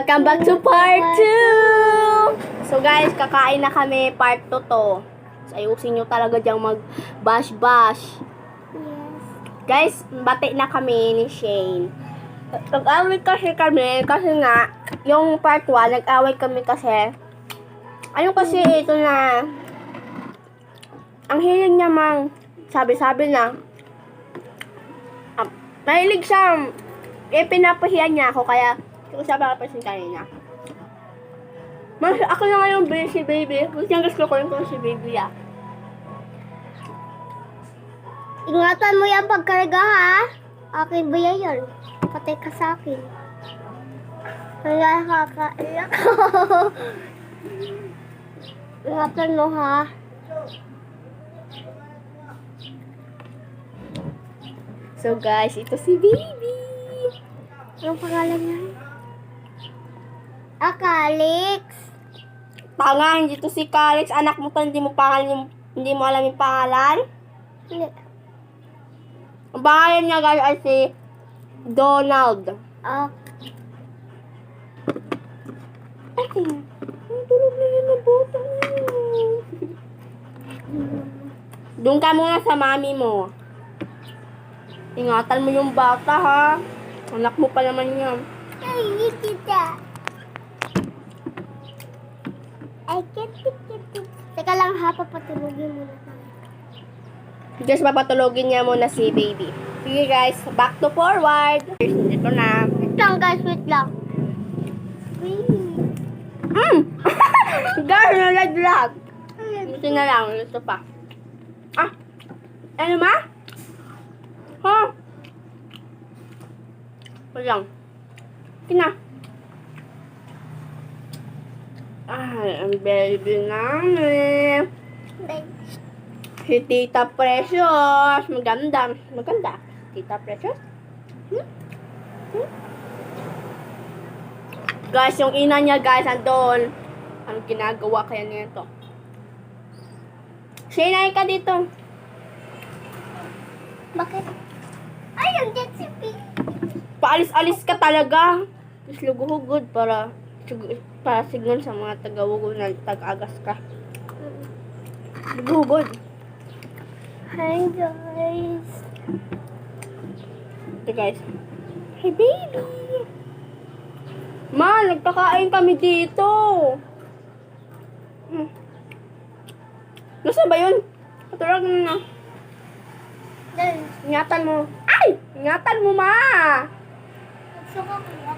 Welcome back to part 2! So guys, kakain na kami. Part 2 to. So ayusin nyo talaga dyang mag-bash-bash. Yes. Guys, bati na kami ni Shane. Nag-away kasi kami kasi nga, yung part 1, nag-away kami kasi ano kasi ito na ang hilig niya mang sabi-sabi na mahilig siya pinapahiya niya ako kaya kung siya papasin kanina. Mas ako na ngayon si baby. Gusto ko yung si baby Ingatan mo yung pagkarga ha. Akin ba yan? Patay ka sa akin. Kaya kakaiyak ko. Ingatan mo ha. So guys, ito si baby. Anong pangalan niya? Calix. Tanga, hindi to si Calix. Anak mo to, hindi mo alam yung pangalan. Hindi. Ang pangalan niya guys ay si Donald. Ay, ang tulog na yan na bota. Doon ka muna sa mami mo. Ingatan mo yung bata ha. Anak mo pa naman yan. Ay, kita. Ay, kiti. Teka lang ha, papatulogin muna tayo. Guys, papatulogin niya muna si baby. Sige guys, back to forward. Dito na. Wait lang guys, wait lang. Guys, nalaglag. Ito na lang, ito pa. Ano ma? Ha? Walang. Kina. Ang baby namin. Si Tita Precious. Maganda. Tita Precious. Guys, yung ina niya guys, andun. Anong ginagawa kaya nito? Shane, ka dito. Bakit? Ay, ang jet si Pink. Paalis-alis ka talaga. Just luguhugod para signal sa mga taga-wugod na tag-agas ka. Luguhugod. Hi guys. Ito guys. Hey baby. Ma, nagkakain kami dito. Nasaan ba yun? Patulog na. Ingatan mo. Ay! Ingatan mo, ma! Gusto ko kaya.